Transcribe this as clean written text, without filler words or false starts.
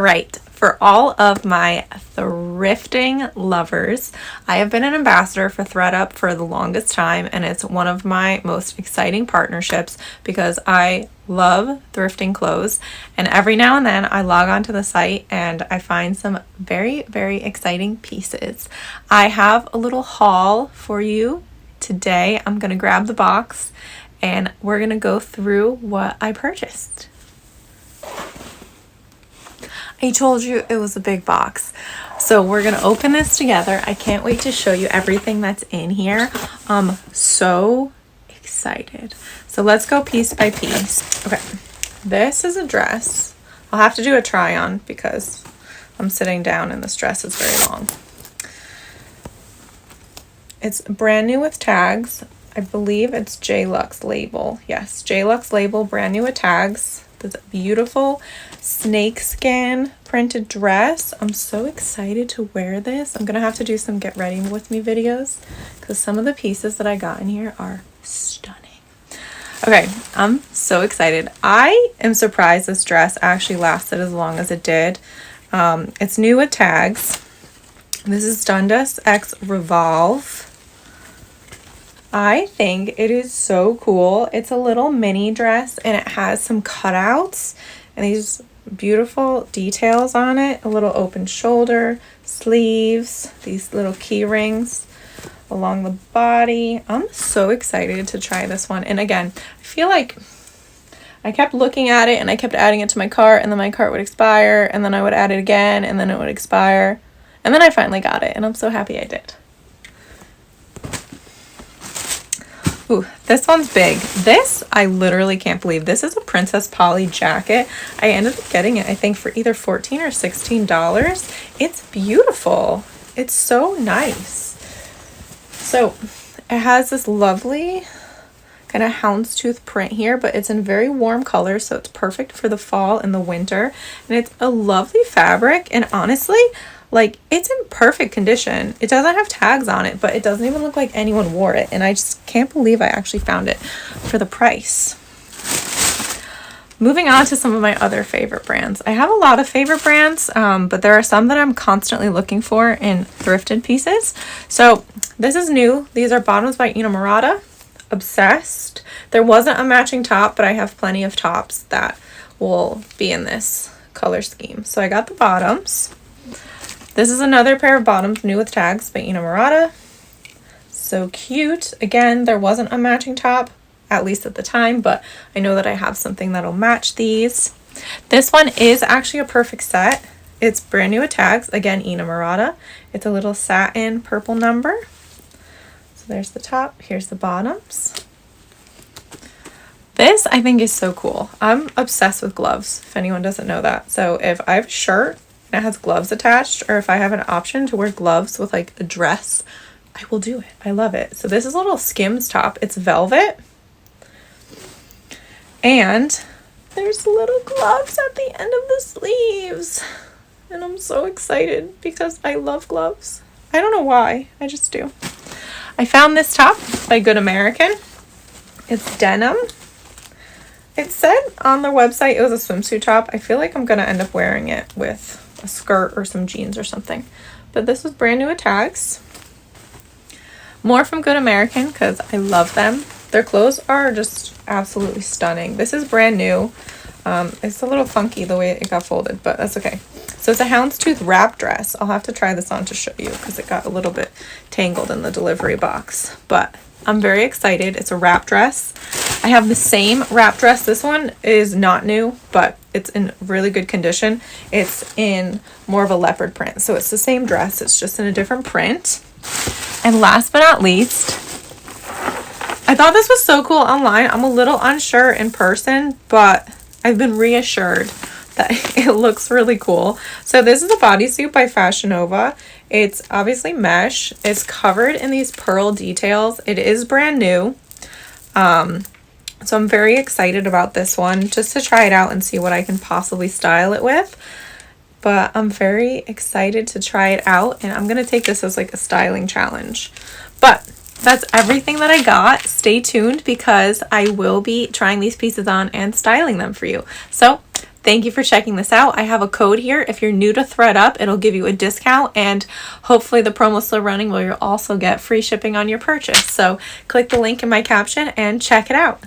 right, for all of my thrifting lovers, I have been an ambassador for ThredUp for the longest time, and it's one of my most exciting partnerships because I love thrifting clothes, and every now and then I log onto the site and I find some very, very exciting pieces. I have a little haul for you today. I'm going to grab the box and we're going to go through what I purchased. I told you it was a big box. So we're going to open this together. I can't wait to show you everything that's in here. I'm so excited. So let's go piece by piece. Okay, this is a dress. I'll have to do a try on because I'm sitting down and this dress is very long. It's brand new with tags. I believe it's J-Lux label. Yes, J-Lux label, brand new with tags. This beautiful snakeskin printed dress. I'm so excited to wear this. I'm gonna have to do some get ready with me videos because some of the pieces that I got in here are stunning. Okay, I'm so excited. I am surprised this dress actually lasted as long as it did. It's new with tags. This is Dundas X Revolve. I think it is so cool. It's a little mini dress and it has some cutouts and these beautiful details on it. A little open shoulder, sleeves, these little key rings along the body. I'm so excited to try this one. And again, I feel like I kept looking at it and I kept adding it to my cart and then my cart would expire and then I would add it again and then it would expire. And then I finally got it and I'm so happy I did. Ooh, this one's big. This, I literally can't believe. This is a Princess Polly jacket. I ended up getting it, I think, for either $14 or $16. It's beautiful. It's so nice. So, it has this lovely kind of houndstooth print here, but it's in very warm colors, so it's perfect for the fall and the winter. And it's a lovely fabric, and honestly, like, it's in perfect condition. It doesn't have tags on it, but it doesn't even look like anyone wore it. And I just can't believe I actually found it for the price. Moving on to some of my other favorite brands. I have a lot of favorite brands, but there are some that I'm constantly looking for in thrifted pieces. So this is new. These are bottoms by Inamorata. Obsessed. There wasn't a matching top, but I have plenty of tops that will be in this color scheme. So I got the bottoms. This is another pair of bottoms, new with tags by Inamorata. So cute. Again, there wasn't a matching top, at least at the time, but I know that I have something that'll match these. This one is actually a perfect set. It's brand new with tags. Again, Inamorata. It's a little satin purple number. So there's the top. Here's the bottoms. This I think is so cool. I'm obsessed with gloves, if anyone doesn't know that. So if I have a shirt and it has gloves attached, or if I have an option to wear gloves with like a dress, I will do it. I love it. So this is a little Skims top. It's velvet. And there's little gloves at the end of the sleeves. And I'm so excited because I love gloves. I don't know why. I just do. I found this top by Good American. It's denim. It said on their website it was a swimsuit top. I feel like I'm going to end up wearing it with a skirt or some jeans or something. But this was brand new with tags. More from Good American because I love them. Their clothes are just absolutely stunning. This is brand new. It's a little funky the way it got folded, but that's okay. So it's a houndstooth wrap dress. I'll have to try this on to show you because it got a little bit tangled in the delivery box. But I'm very excited. It's a wrap dress. I have the same wrap dress. This one is not new, but it's in really good condition. It's in more of a leopard print. So it's the same dress. It's just in a different print. And last but not least, I thought this was so cool online. I'm a little unsure in person, but I've been reassured that it looks really cool. So this is a bodysuit by Fashion Nova. It's obviously mesh. It's covered in these pearl details. It is brand new. So I'm very excited about this one just to try it out and see what I can possibly style it with. But I'm very excited to try it out, and I'm going to take this as like a styling challenge. But that's everything that I got. Stay tuned because I will be trying these pieces on and styling them for you. So Thank you for checking this out. I have a code here. If you're new to ThredUp, it'll give you a discount, and hopefully the promo's still running where you'll also get free shipping on your purchase. So click the link in my caption and check it out.